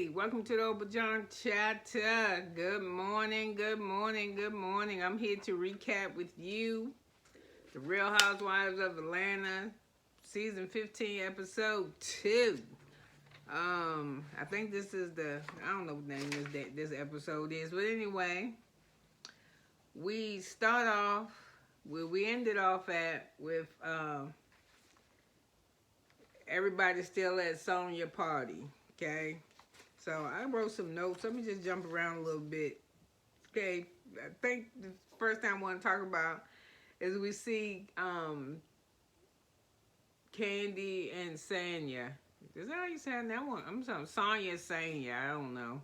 Kandi. Welcome to the Obajon Chatter. Good morning, good morning, good morning. I'm here to recap with you the Real Housewives of Atlanta, season 15, episode 2. I think this is I don't know what name this episode is, but anyway, we start off where we ended off at with everybody still at Sonya party, okay? So I wrote some notes. Let me just jump around a little bit. Okay, I think the first thing I want to talk about is we see Kandi and Sanya. Is that how you say that one? I'm sorry, Sonya and Sanya. I don't know.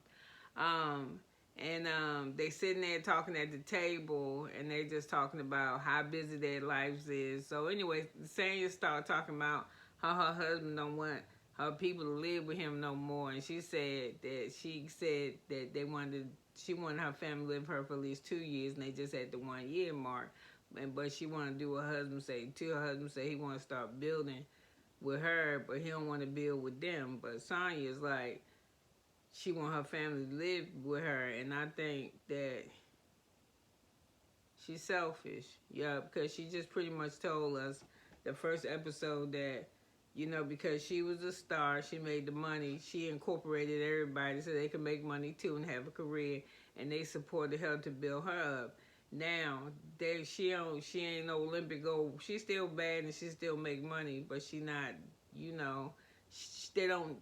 They sitting there talking at the table, and they just talking about how busy their lives is. So anyway, Sanya started talking about how her husband don't want her people to live with him no more, and she said that she wanted her family to live with her for at least 2 years, and they just at the 1 year mark. But she want to do what her husband say. Her husband say he want to start building with her, but he don't want to build with them. But Sonya is like, she want her family to live with her, and I think that she's selfish. Yeah, because she just pretty much told us the first episode that, you know, because she was a star, she made the money, she incorporated everybody so they could make money too and have a career, and they supported her to build her up. Now, she ain't no Olympic gold. She's still bad and she still make money, but she not, you know, they don't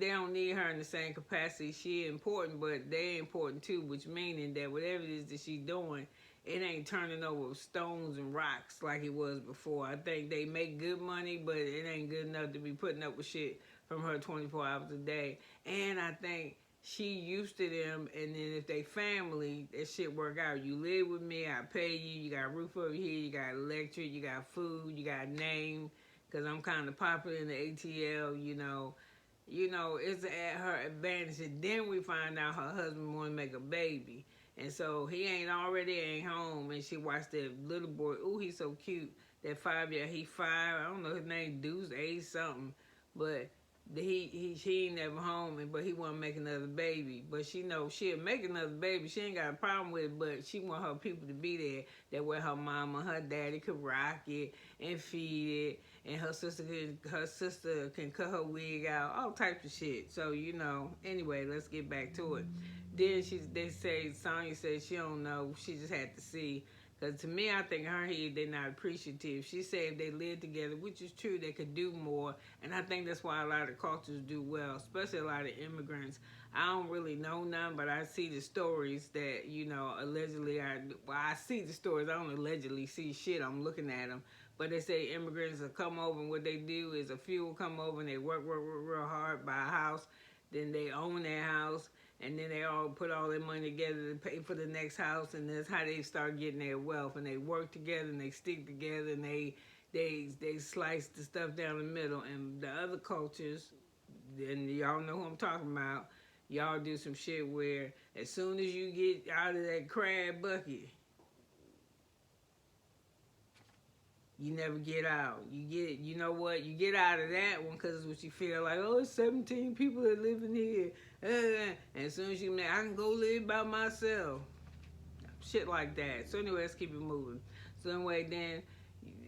don't need her in the same capacity. She important, but they important too, which meaning that whatever it is that she doing, it ain't turning over stones and rocks like it was before. I think they make good money, but it ain't good enough to be putting up with shit from her 24 hours a day. And I think she used to them, and then if they family, that shit work out. You live with me, I pay you, you got a roof over here, you got electric, you got food, you got name, because I'm kind of popular in the ATL, you know, it's at her advantage. And then we find out her husband want to make a baby. And so he ain't home, and she watched that little boy. Ooh, he's so cute. That 5-year, he 5. I don't know his name, Deuce, A something, but he ain't never home, but he want to make another baby. But she know she'll make another baby. She ain't got a problem with it, but she want her people to be there. That way her mama, her daddy could rock it and feed it, and her sister can cut her wig out, all types of shit. So anyway, let's get back to it. Then Sonya said she don't know. She just had to see. Because to me, I think her head, they're not appreciative. She said if they live together, which is true, they could do more. And I think that's why a lot of cultures do well, especially a lot of immigrants. I don't really know none, but I see the stories that, allegedly, I see the stories. I don't allegedly see shit. I'm looking at them. But they say immigrants will come over, and what they do is a few will come over, and they work real hard, buy a house. Then they own their house. And then they all put all their money together to pay for the next house, and that's how they start getting their wealth. And they work together, and they stick together, and they slice the stuff down the middle. And the other cultures, and y'all know who I'm talking about, y'all do some shit where as soon as you get out of that crab bucket, you never get out. You know what? You get out of that one because it's what you feel like, oh, it's 17 people that live in here. And as soon as I can go live by myself. Shit like that. So anyway, let's keep it moving. So anyway, then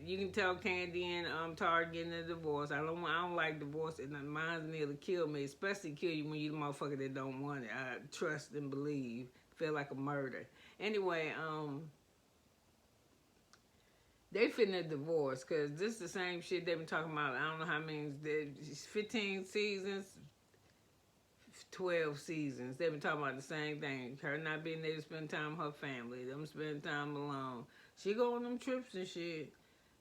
you can tell Kandi and Tara getting a divorce. I don't like divorce. It reminds me of to kill me, especially kill you when you the motherfucker that don't want it. I trust and believe. Feel like a murder. Anyway, they finna divorce because this is the same shit they've been talking about. I don't know how many, 15 seasons, 12 seasons. They've been talking about the same thing. Her not being able to spend time with her family, them spending time alone. She go on them trips and shit,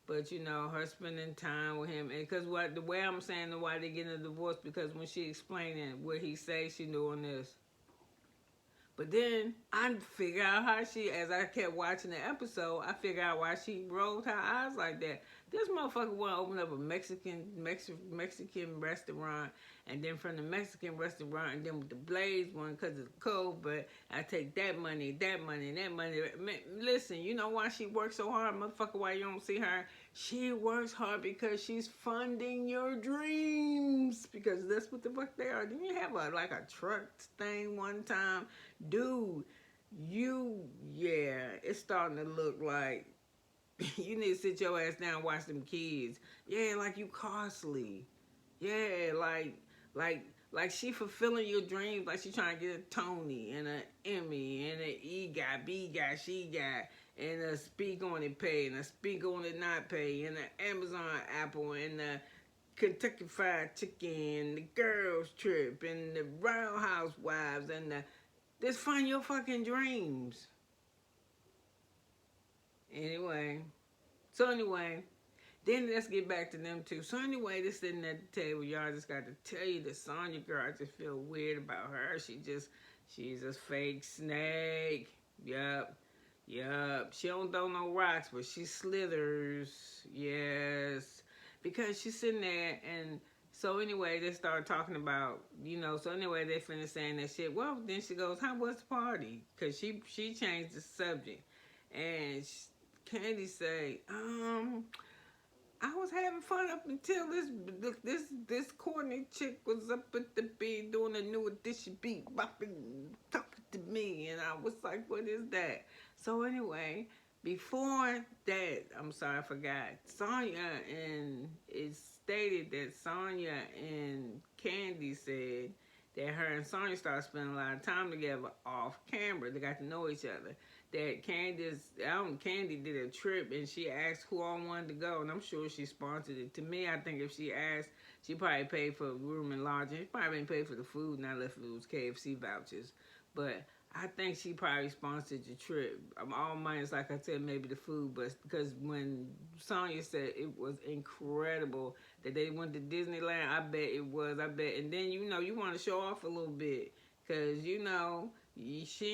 but her spending time with him. And because the way I'm saying why they getting a divorce, because when she explaining what he say, she doing this. But then I figure out how she, as I kept watching the episode, I figure out why she rolled her eyes like that. This motherfucker want to open up a Mexican restaurant, and then from the Mexican restaurant, and then with the Blaze one because it's cold. But I take that money, that money, and that money. Man, listen, you know why she works so hard, motherfucker? Why you don't see her? She works hard because she's funding your dreams. Because that's what the fuck they are. Didn't you have like a truck thing one time? Dude, it's starting to look like you need to sit your ass down and watch them kids. Yeah, like you costly. Yeah, like she fulfilling your dreams, like she trying to get a Tony and an Emmy and an EGOT, BGOT, she got, and a speak on it pay and a speak on it not pay and an Amazon Apple and the Kentucky Fried Chicken, the girls trip and the Round Housewives and the just find your fucking dreams. Anyway, then let's get back to them two. So anyway, they're sitting at the table. Y'all just got to tell you the Sonya girl. I just feel weird about her. She's a fake snake. Yup. She don't throw no rocks, but she slithers. Yes. Because she's sitting there and so anyway, they start talking about, so anyway, they finished saying that shit. Well, then she goes, how was the party? Because she changed the subject. And Kandi say, I was having fun up until this Courtney chick was up at the beat doing a new edition beat, bopping, talking to me. And I was like, what is that? So anyway, before that, I'm sorry, I forgot. Sonya and it's stated that Sonya and Kandi said that her and Sonya started spending a lot of time together off camera. They got to know each other. That Kandi did a trip and she asked who all wanted to go, and I'm sure she sponsored it. To me, I think if she asked, she probably paid for room and lodging. She probably didn't pay for the food, not if it was KFC vouchers. But I think she probably sponsored the trip. All minus, like I said, maybe the food, but because when Sonya said it was incredible that they went to Disneyland, I bet it was. I bet. And then, you want to show off a little bit because, she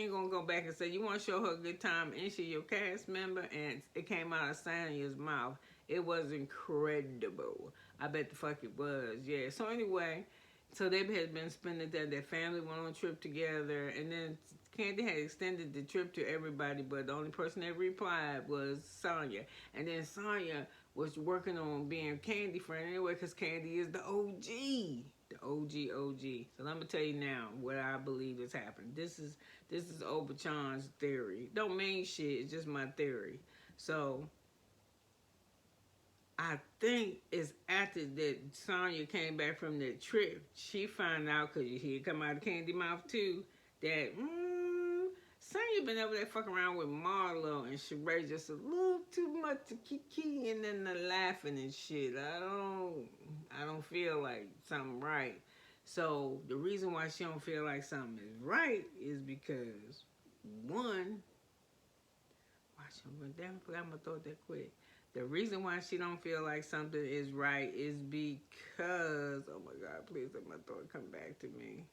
ain't going to go back and say, you want to show her a good time and she your cast member, and it came out of Sonya's mouth. It was incredible. I bet the fuck it was. Yeah. So anyway, so they had been spending their family went on a trip together, and then Kandi had extended the trip to everybody, but the only person that replied was Sonya. And then Sonya was working on being Kandi friend anyway, because Kandi is the OG. The OG. So let me tell you now what I believe has happened. This is Obachan's theory. Don't mean shit, it's just my theory. So I think it's after that Sonya came back from the trip, she found out, because you hear it come out of Kandi mouth too, that Sonya been over there fucking around with Marlo and Sheree just a little too much to kiki, and then the laughing and shit. I don't feel like something right. So the reason why she don't feel like something is right is because one, damn, I forgot my thought that quick. The reason why she don't feel like something is right is because, oh my God, please let my thought come back to me.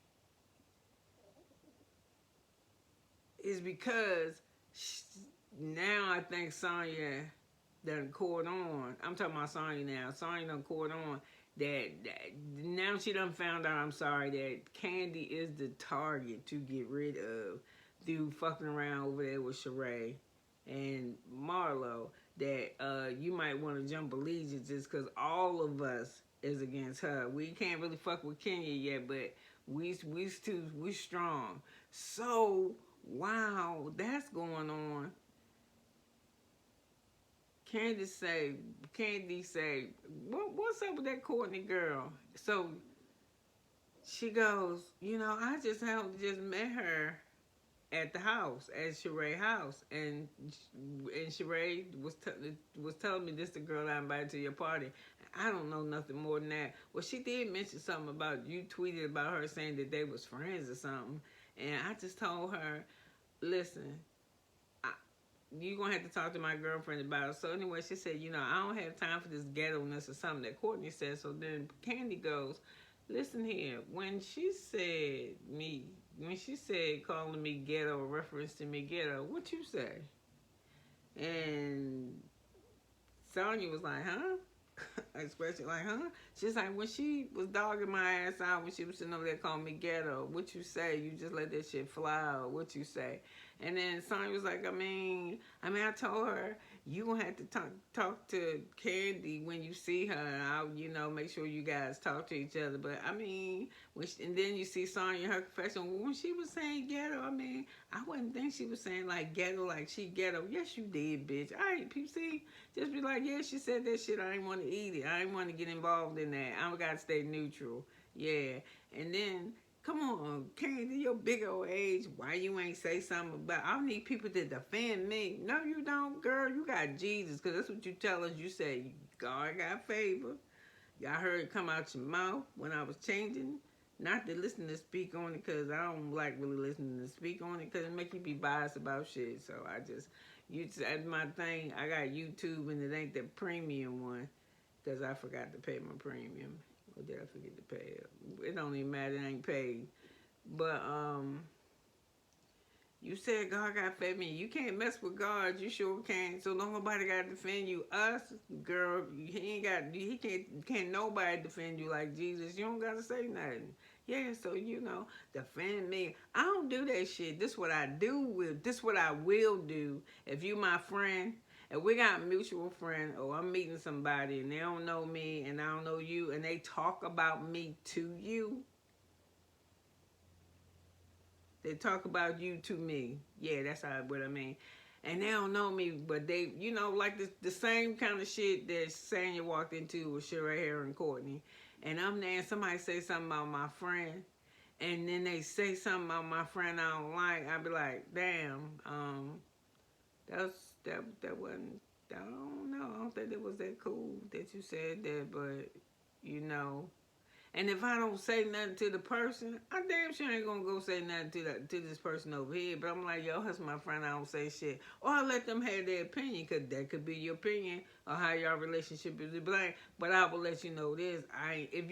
Is because now I think Sonya done caught on. I'm talking about Sonya now. Sonya done caught on that now she done found out, I'm sorry, that Kandi is the target to get rid of through fucking around over there with Sheree and Marlo. That you might want to jump allegiances because all of us is against her. We can't really fuck with Kenya yet, but we strong. So wow, that's going on. Kandi say, what's up with that Courtney girl? So she goes, I just met her at the house, at Sheree's house, and Sheree was telling me this the girl I invited to your party. I don't know nothing more than that. Well, she did mention something about, you tweeted about her saying that they was friends or something, and I just told her, listen, you're going to have to talk to my girlfriend about it. So anyway, she said, I don't have time for this ghetto-ness or something that Courtney said. So then Kandi goes, listen here, when she said me, when she said calling me ghetto, reference to me ghetto, what you say? And Sonya was like, huh? Expression like, huh? She's like, when she was dogging my ass out when she was sitting over there calling me ghetto, what you say? You just let that shit fly out. What you say? And then Sonya was like, I told her you gonna have to talk to Kandi when you see her, and I'll, make sure you guys talk to each other. But and then you see Sonya in her confession when she was saying ghetto. I wouldn't think she was saying like ghetto, like she ghetto. Yes, you did, bitch. All right, people, see, just be like, yeah, she said that shit. I didn't want to eat it. I didn't want to get involved in that. I gotta stay neutral. Yeah, and then. Come on, Kandi, your big old age. Why you ain't say something about? I need people to defend me. No, you don't, girl. You got Jesus, because that's what you tell us. You say God got favor. Y'all heard it come out your mouth when I was changing. Not to listen to speak on it, because I don't like really listening to speak on it, because it make you be biased about shit. So that's my thing. I got YouTube, and it ain't the premium one, because I forgot to pay my premium. Or did I forget to pay it? It don't even matter, it ain't paid. But you said God got fed me. You can't mess with God, you sure can't. So don't nobody gotta defend you. Us, girl, can't nobody defend you like Jesus. You don't gotta say nothing. Yeah, so defend me. I don't do that shit. This what I will do. If you my friend, if we got a mutual friend, or I'm meeting somebody and they don't know me and I don't know you, and they talk about me to you, they talk about you to me. Yeah, that's what I mean. And they don't know me, but they, like the same kind of shit that Sanya walked into with Sheree Harris and Courtney. And I'm there and somebody say something about my friend, and then they say something about my friend I don't like. I be like, damn, that wasn't, I don't know. I don't think it was that cool that you said that, but And if I don't say nothing to the person, I damn sure ain't gonna go say nothing to this person over here. But I'm like, yo, that's my friend. I don't say shit, or I let them have their opinion, cause that could be your opinion or how your relationship is blank. But I will let you know this: if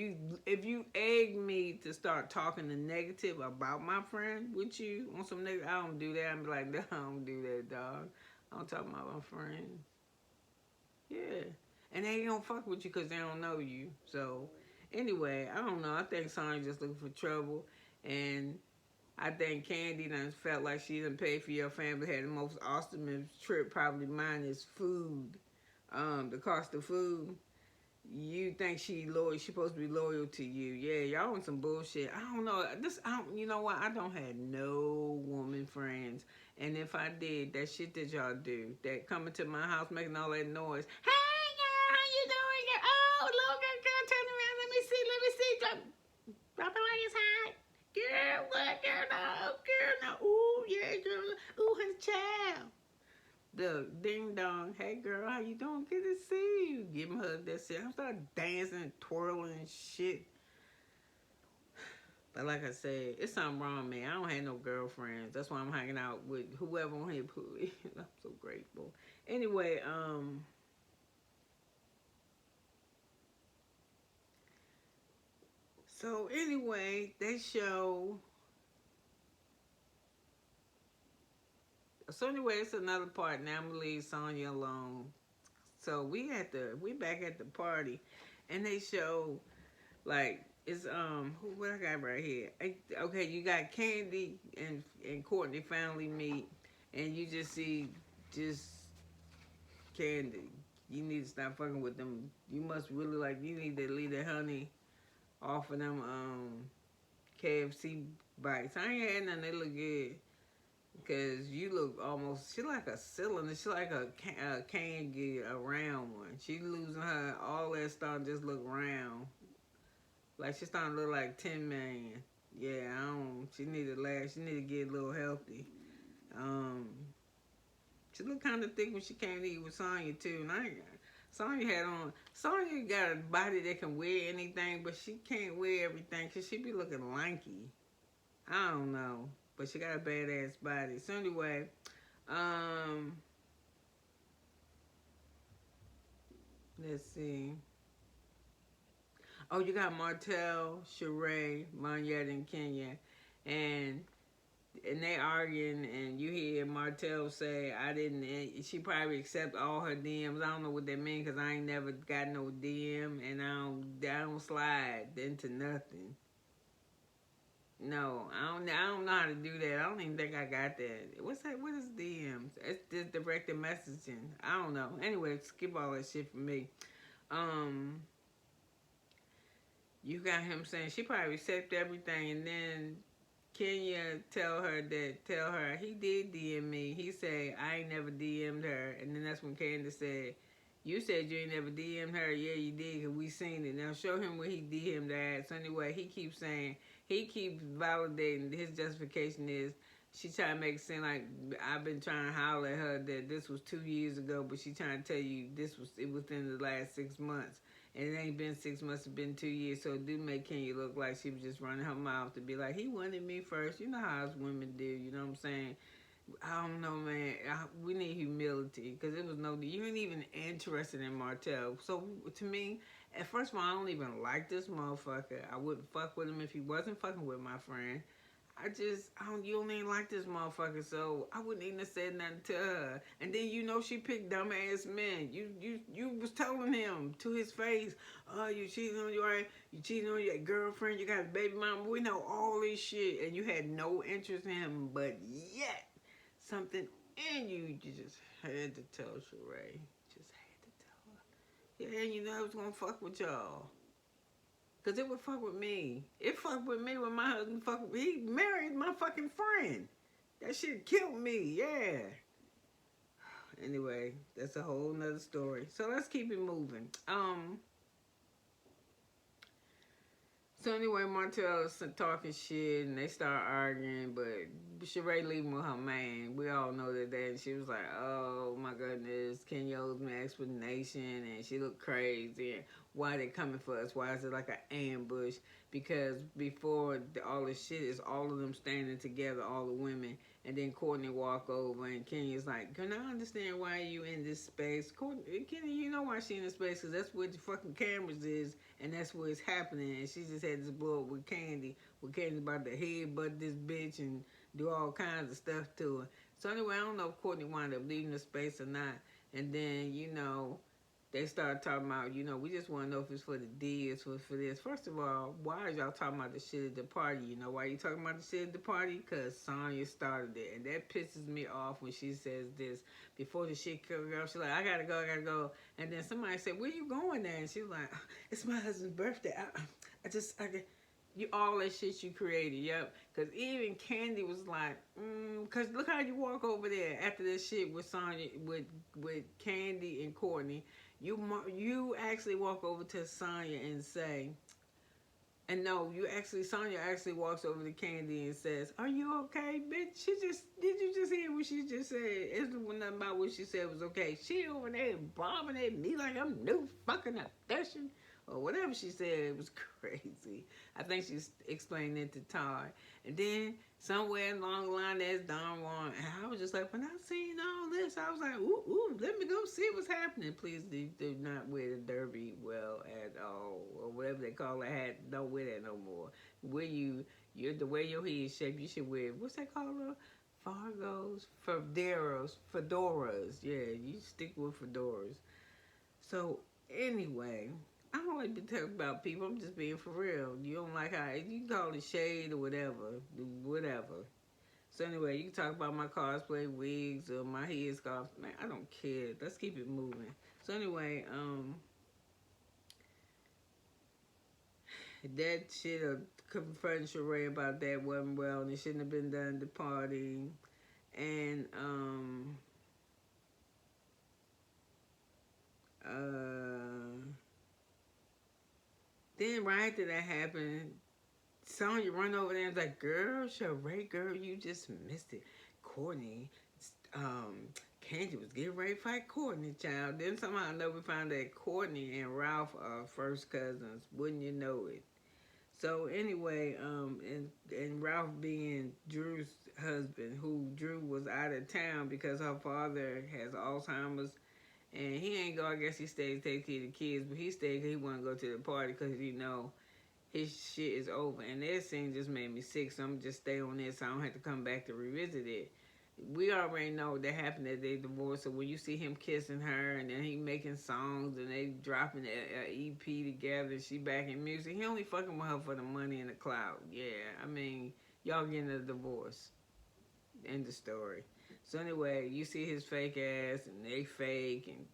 you egg me to start talking the negative about my friend with you on some negative, I don't do that. I'm like, no, I don't do that, dog. I don't talk about my friend. Yeah, and they ain't gonna fuck with you because they don't know you. So. Anyway, I don't know. I think Sonya just looking for trouble. And I think Kandi done felt like she done paid for your family. Had the most awesome trip, probably minus food. The cost of food. You think she loyal? She supposed to be loyal to you? Yeah, y'all on some bullshit. I don't know. You know what? I don't have no woman friends. And if I did, that shit that y'all do, that coming to my house making all that noise. Hey, girl, how you doing? Oh, look, girl, turn around. Let me see. Drop it like it's hot. Girl, what? Girl, no. Ooh, yeah, girl. Ooh, his child. The ding dong. Hey, girl, how you doing? Good to see you. Give him a hug. That's it. I'm starting dancing and twirling and shit. But like I said, it's something wrong, man. I don't have no girlfriends. That's why I'm hanging out with whoever on here. I'm so grateful. Anyway, so anyway, they show. So anyway, it's another part. Now I'm gonna leave Sonya alone. So we back at the party, and they show like it's what I got right here. Okay, you got Kandi and Courtney finally meet, and you just see Kandi. You need to stop fucking with them. You must really you need to leave the honey off of them KFC bites. I ain't had none. They look good. Because you look she like a cylinder. She like a can get a round one. She losing her, all that stuff just look round. Like she's starting to look like Tin Man. Yeah, she need to get a little healthy. She look kind of thick when she came to eat with Sonya too. And Sonya got a body that can wear anything, but she can't wear everything because she be looking lanky. I don't know. But she got a badass body. So anyway, let's see. Oh, you got Martell, Sheree, Monyette, and Kenya. And and they arguing, and you hear Martell say, "I didn't." She probably accept all her DMs. I don't know what that means because I ain't never got no DM, and I don't slide into nothing. No, I don't know how to do that. I don't even think I got that. What's that? What is DMs? It's just directed messaging. I don't know. Anyway, skip all that shit for me. Um, you got him saying she probably accept everything, and then Kenya tell her he did DM me. He said I ain't never DM'd her, and then that's when Candace said, "You said you ain't never DM'd her. Yeah, you did, cause we seen it. Now show him where he DM'd her at." So anyway, he keeps validating his justification is she trying to make it seem like I've been trying to holler at her that this was 2 years ago, but she trying to tell you it was within the last 6 months. And it ain't been 6 months, it's been 2 years. So it do make Kenya look like she was just running her mouth to be like, he wanted me first. You know how us women do, you know what I'm saying? I don't know, man. We need humility because it was you ain't even interested in Martell. So to me, at first of all, I don't even like this motherfucker. I wouldn't fuck with him if he wasn't fucking with my friend. You don't even like this motherfucker, so I wouldn't even have said nothing to her. And then she picked dumbass men. You was telling him to his face, oh, you cheating on your girlfriend, you got a baby mama. We know all this shit, and you had no interest in him, but yet something in you just had to tell Sheree. Just had to tell her. Yeah, and I was gonna fuck with y'all. Because it would fuck with me. It fucked with me when my husband he married my fucking friend. That shit killed me, yeah. Anyway, that's a whole nother story. So let's keep it moving. So anyway, Martell is talking shit, and they start arguing, but Sheree leaving with her man. We all know that. And she was like, oh my goodness, Kenya owes me explanation, and she looked crazy. And why they coming for us? Why is it like an ambush? Because before all this shit is all of them standing together, all the women, and then Courtney walk over, and Kenya's like, can I understand why you in this space? Kenya, you know why she in this space, because that's where the fucking cameras is, and that's where it's happening, and she just had this blow up with Kandi about to headbutt this bitch and do all kinds of stuff to her. So anyway, I don't know if Courtney wound up leaving the space or not, and then, they started talking about, we just want to know if it's for the D, it's for this. First of all, why are y'all talking about the shit at the party? You know why you talking about the shit at the party? Because Sonya started it. And that pisses me off when she says this. Before the shit comes out, she's like, I gotta go. And then somebody said, where you going there? And she was like, it's my husband's birthday. All that shit you created, yep. Because even Kandi was like, because look how you walk over there after this shit with Sonya, with Kandi and Courtney. You actually walk over to Sonya and say, and no, Sonya actually walks over to Kandi and says, are you okay, bitch? Did you just hear what she just said? It's nothing about what she said was okay. She over there bobbing at me like I'm new fucking obsession. Or whatever she said, it was crazy. I think she explained it to Todd. And then somewhere along the line, there's Don Juan. And I was just like, when I seen all this, I was like, ooh, let me go see what's happening. Please do not wear the derby well at all. Or whatever they call a hat. Don't wear that no more. You're the way your head is shaped, you should wear, what's that called? Fargos? Fedoras. Yeah, you stick with fedoras. So, anyway, I don't like to talk about people. I'm just being for real. You don't like how you can call it shade or whatever. So anyway, you can talk about my cosplay wigs or my headscarf. Man, I don't care. Let's keep it moving. So anyway, that shit of confronting Sheree about that wasn't well, and it shouldn't have been done at the party. And then right after that happened, Sonya run over there and was like, girl, Sheree, girl, you just missed it. Courtney, Kandi was getting ready to fight Courtney, child. Then somehow or another we found that Courtney and Ralph are first cousins. Wouldn't you know it? So anyway, and Ralph being Drew's husband, who Drew was out of town because her father has Alzheimer's. And he ain't go, I guess he stayed to take care of the kids, but he stayed because he wanted to go to the party because, his shit is over. And that scene just made me sick, so I'm gonna just stay on this so I don't have to come back to revisit it. We already know that happened that they divorced. So when you see him kissing her and then he making songs and they dropping an EP together and she back in music, he only fucking with her for the money and the clout. Yeah, I mean, y'all getting a divorce. End of story. So anyway, you see his fake ass and they fake and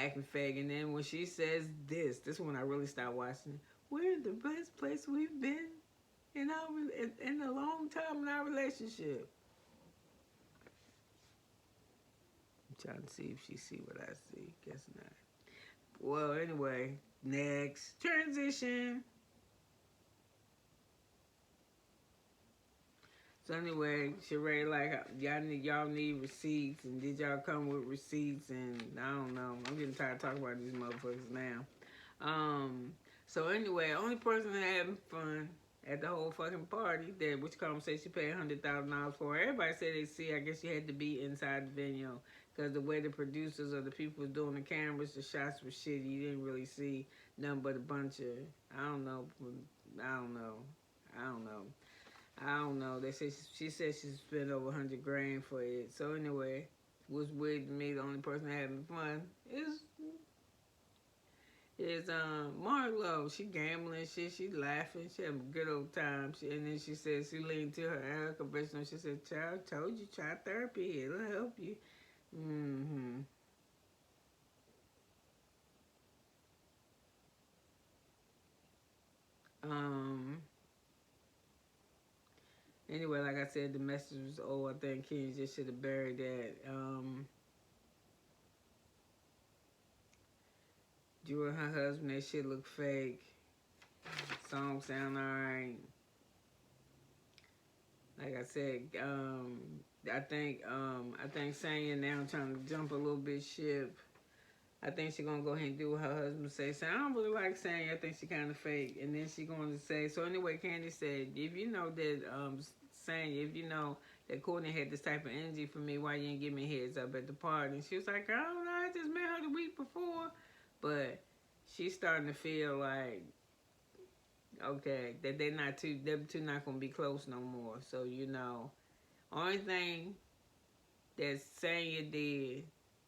acting fake. And then when she says this one I really start watching. We're the best place we've been in a long time in our relationship. Trying to see if she see what I see. Guess not. Well, anyway, next transition. So anyway, Sheree, like y'all need receipts, and did y'all come with receipts? And I don't know. I'm getting tired of talking about these motherfuckers now. So anyway, only person having fun at the whole fucking party that which conversation she paid $100,000 for. Everybody said they see. I guess you had to be inside the venue because the way the producers or the people was doing the cameras, the shots were shitty. You didn't really see nothing but a bunch of I don't know. I don't know. They say she said she spent over $100,000 for it. So anyway, what's weird to me, the only person having fun is Marlo. She gambling shit. She laughing. She having a good old time. And then she said she leaned to her confessional. She said, "Child, told you try therapy. It'll help you." Mm-hmm. Anyway, like I said, the message was old. I think Kenny just should have buried that. Drew and her husband, that shit look fake. Song sound alright. Like I said, I think saying now trying to jump a little bit ship. I think she gonna go ahead and do what her husband say. So I don't really like saying I think she kind of fake. And then she going to say, so anyway, Kandi said, if you know that, saying, if you know that Courtney had this type of energy for me, why you didn't give me a heads up at the party? And she was like, I don't know, I just met her the week before. But she's starting to feel like, okay, that them two not gonna be close no more. So, you know, only thing that Sanya did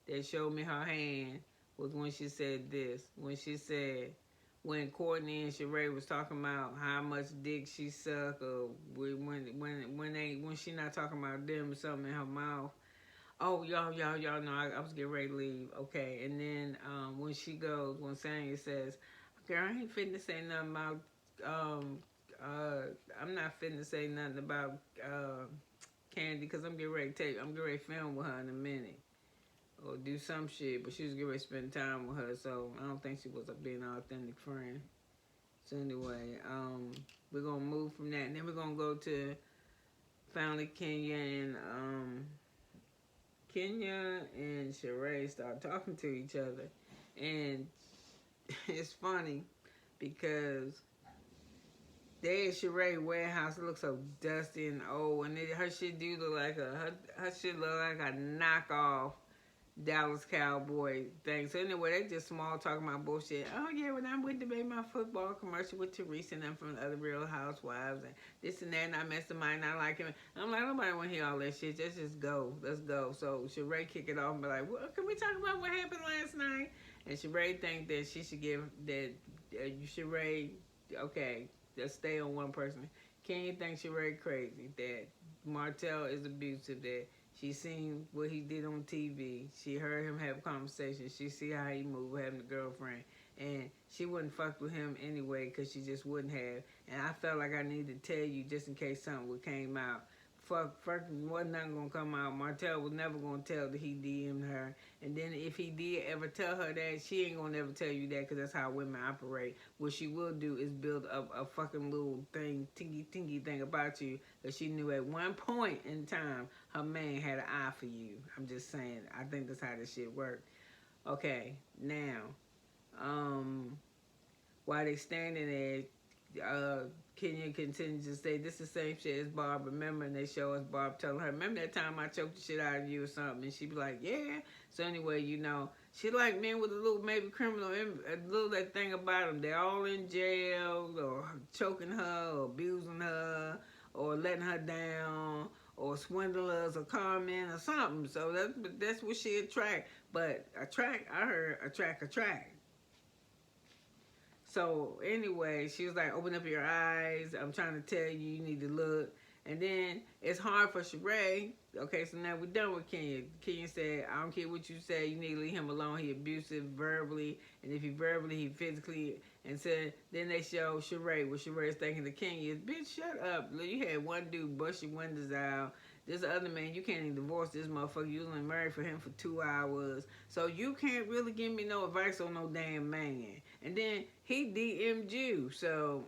that showed me her hand was when she said this. When she said, when Courtney and Sheree was talking about how much dick she suck, or when she not talking about them or something in her mouth. Oh, y'all know I was getting ready to leave. Okay, and then when Sanya says, girl, I ain't finna say nothing about, I'm not finna say nothing about Kandi because I'm getting ready to film with her in a minute. Or do some shit, but she was getting ready to spend time with her, so I don't think she was being an authentic friend. So anyway, we're gonna move from that, and then we're gonna go to finally Kenya and Sheree start talking to each other, and it's funny because Sheree warehouse looks so dusty and old, and her shit do look like her shit look like a knockoff Dallas Cowboy thing. So anyway, they just small talking about bullshit. Oh yeah, when I'm with the Baby My Football commercial with Teresa and them from the other Real Housewives and this and that, and I messed the mind, I like him. I'm like, nobody want to hear all that shit. Just go. Let's go. So Sheree kick it off and be like, well, can we talk about what happened last night? And Sheree think that she should give that Sheree, okay, just stay on one person. Can you think Sheree crazy that Martell is abusive, that she seen what he did on TV. She heard him have a conversation. She see how he moved having a girlfriend. And she wouldn't fuck with him anyway because she just wouldn't have. And I felt like I needed to tell you just in case something came out. Wasn't nothing going to come out. Martell was never going to tell that he DM'd her. And then if he did ever tell her that, she ain't going to never tell you that because that's how women operate. What she will do is build up a fucking little thing, tinky thing about you that she knew at one point in time her man had an eye for you. I'm just saying. I think that's how this shit worked. Okay, now, while they standing there, Kenya continues to say, this is the same shit as Barb. Remember, and they show us Barb telling her, remember that time I choked the shit out of you or something? And she be like, yeah. So anyway, you know, She like men with a little maybe criminal, a little that thing about them. They're all in jail or choking her or abusing her or letting her down or swindlers or con men or something. So that's what she attract. But I heard attract. So anyway, she was like, open up your eyes. I'm trying to tell you, you need to look. And then it's hard for Sheree. Okay, so now we're done with Kenya. Kenya said, I don't care what you say, you need to leave him alone. He abusive verbally, and if he verbally, he physically. And said, then they show Sheree, what Sheree's thinking to Kenya is, bitch, shut up. You had one dude bust your windows out. This other man, you can't even divorce this motherfucker. You was only married for him for 2 hours. So you can't really give me no advice on no damn man. And then he DM'd you. So,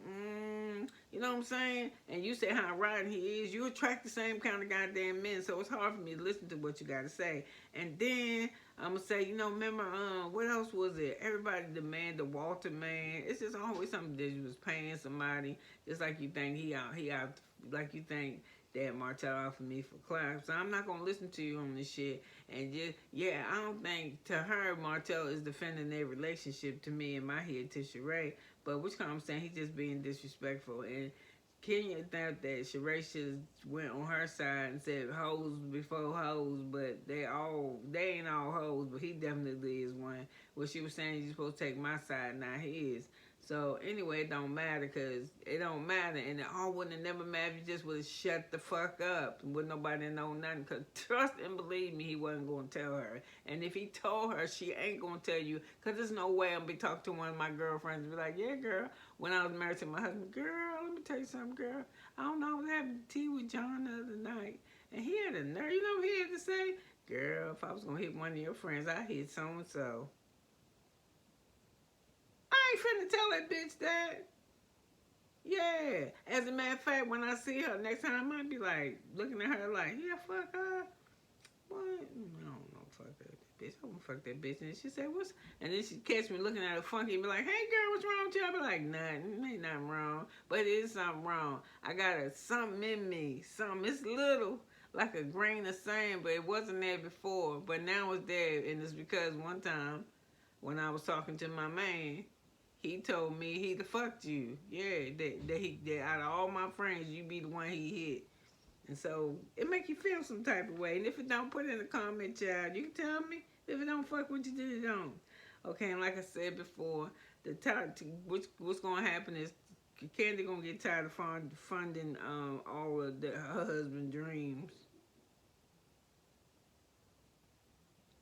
you know what I'm saying? And you say how rotten he is. You attract the same kind of goddamn men. So it's hard for me to listen to what you got to say. And then I'm going to say, you know, remember, what else was it? Everybody demand the Walter man. It's just always something that you was paying somebody. Just like you think he out, like you think that Martell offered me for class. So I'm not going to listen to you on this shit. And just, yeah, I don't think to her, Martell is defending their relationship to me in my head to Sheree. But which kind I'm saying, he's just being disrespectful. And Kenya thought that Sheree should went on her side and said hoes before hoes, but they ain't all hoes, but he definitely is one. What she was saying, you're supposed to take my side, not his. So anyway, it don't matter because it don't matter. And it all wouldn't have never mattered if you just would have shut the fuck up. Wouldn't nobody know nothing. Because trust and believe me, he wasn't going to tell her. And if he told her, she ain't going to tell you. Because there's no way I'm going to be talking to one of my girlfriends and be like, yeah, girl. When I was married to my husband, girl, let me tell you something, girl. I don't know, I was having tea with John the other night. And he had a nerve. You know what he had to say? Girl, if I was going to hit one of your friends, I'd hit so-and-so. I ain't finna tell that bitch that. Yeah. As a matter of fact, when I see her next time, I might be like, looking at her like, yeah, fuck her. What? I don't know, fuck that bitch. I won't fuck that bitch. And she said, what's... And then she catch me looking at her funky and be like, hey, girl, what's wrong with you? I be like, nothing. Ain't nothing wrong. But it is something wrong. I got something in me. Something. It's little, like a grain of sand, but it wasn't there before. But now it's there. And it's because one time, when I was talking to my man, he told me he fucked you. Yeah, that out of all my friends, you be the one he hit. And so, it make you feel some type of way. And if it don't, put it in the comment, child. You can tell me. If it don't fuck with you, then it don't. Okay, and like I said before, what's going to happen is Kandi going to get tired of funding all of her husband's dreams.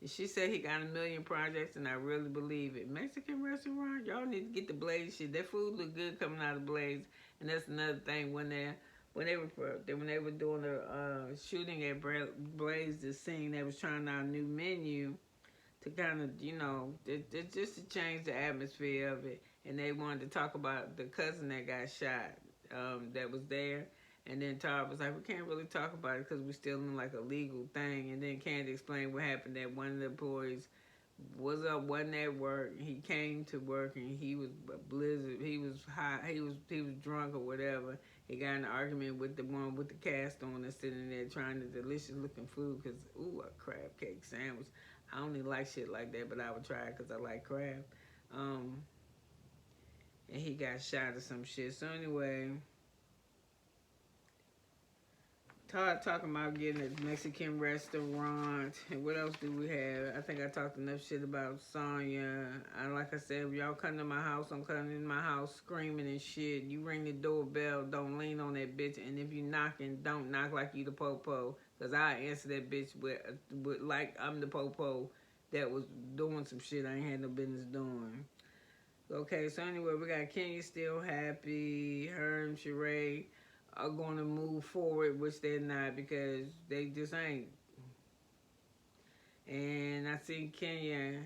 She said he got 1 million projects, and I really believe it. Mexican restaurant, y'all need to get the Blaze shit. That food look good coming out of Blaze, and that's another thing when they were doing the shooting at Blaze, the scene, they was trying out a new menu to kind of, you know, just to change the atmosphere of it, and they wanted to talk about the cousin that got shot, that was there. And then Todd was like, we can't really talk about it because we're still in like a legal thing. And then Kandi explained what happened, that one of the employees wasn't at work. He came to work and he was blizzard. He was high. He was drunk or whatever. He got in an argument with the one with the cast on that's sitting there trying the delicious looking food because, ooh, a crab cake sandwich. I don't even like shit like that, but I would try it because I like crab. And he got shot or some shit. So anyway, Todd talking about getting a Mexican restaurant. And what else do we have? I think I talked enough shit about Sonya. Like I said, if y'all come to my house, I'm coming in my house screaming and shit. You ring the doorbell, don't lean on that bitch. And if you knocking, don't knock like you the popo. Because I answer that bitch with like I'm the popo that was doing some shit I ain't had no business doing. Okay, so anyway, we got Kenya still happy. Her and Sheree are going to move forward, which they're not because they just ain't. And I see Kenya,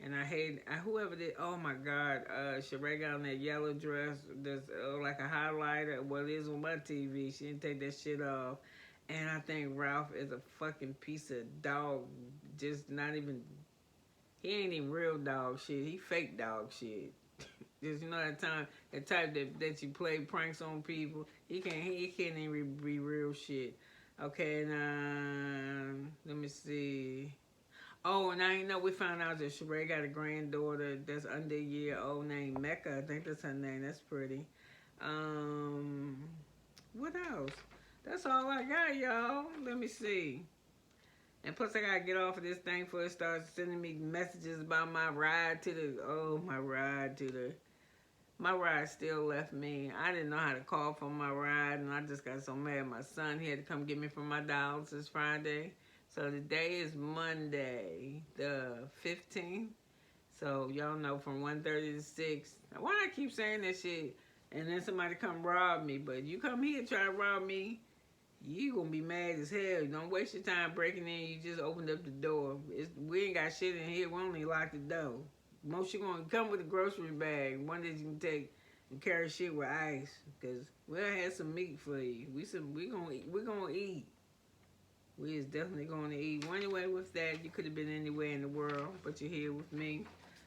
and I hate whoever did. Oh my God, Sheree got on that yellow dress that's like a highlighter. Well, it is on my TV. She didn't take that shit off. And I think Ralph is a fucking piece of dog. Just not even. He ain't even real dog shit. He fake dog shit. Just, you know, that type that you play pranks on people. He can't even be real shit. Okay, and let me see. Oh, and I ain't know we found out that Sheree got a granddaughter that's under a year old named Mecca. I think that's her name. That's pretty. Um, what else? That's all I got, y'all. Let me see. And plus, I gotta get off of this thing before it starts sending me messages about my ride to the. Oh, my ride to the. My ride still left me. I didn't know how to call for my ride, and I just got so mad. My son, he had to come get me from my dialysis Friday. So today is Monday, the 15th. So y'all know from 1:30 to 6. Why I keep saying that shit and then somebody come rob me? But you come here try to rob me, you gonna be mad as hell. Don't waste your time breaking in. You just opened up the door. We ain't got shit in here. We only locked the door. Most you gonna come with a grocery bag. One that you can take and carry shit with ice. Cause we'll have some meat for you. We gonna eat. We gonna eat. We is definitely going to eat. Well, anyway, with that, you could have been anywhere in the world, but you're here with me.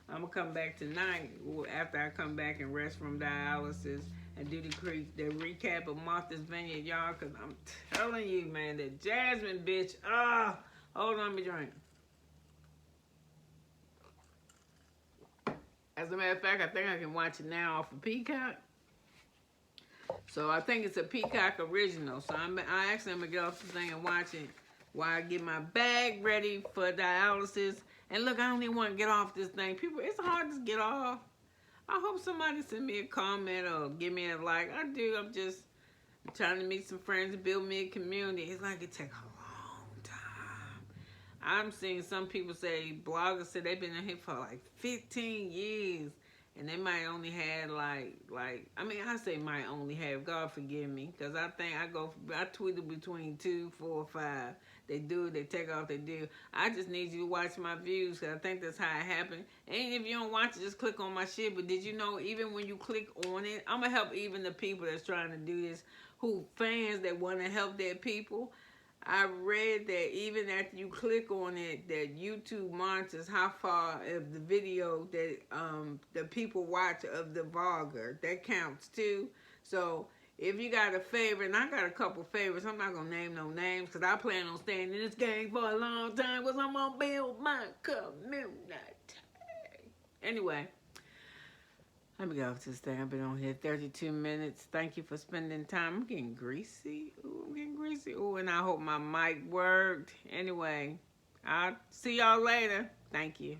I'm going to come back tonight after I come back and rest from dialysis and do the recap of Martha's Vineyard, y'all, because I'm telling you, man, that Jasmine bitch, hold on, let me drink. As a matter of fact, I think I can watch it now off of Peacock. So I think it's a Peacock original. So I actually am going to get off the thing and watch it while I get my bag ready for dialysis. And look, I don't even want to get off this thing. People, it's hard to get off. I hope somebody send me a comment or give me a like. I do. I'm just trying to meet some friends and build me a community. It's like it takes a long time. I'm seeing some people say, bloggers say they've been in here for like 15 years. And they might only had I say might only have, God forgive me, because I think I tweeted between 2, 4, 5. They do it, they take off, they do. I just need you to watch my views, because I think that's how it happened. And if you don't watch it, just click on my shit. But did you know, even when you click on it, I'm going to help even the people that's trying to do this, fans that want to help their people. I read that even after you click on it, that YouTube monitors how far of the video that the people watch of the vlogger. That counts too. So if you got a favorite, and I got a couple favorites, I'm not going to name no names because I plan on staying in this game for a long time because I'm going to build my community. Anyway. Let me get off this thing. I've been on here 32 minutes. Thank you for spending time. I'm getting greasy. Ooh, I'm getting greasy. Ooh, and I hope my mic worked. Anyway, I'll see y'all later. Thank you.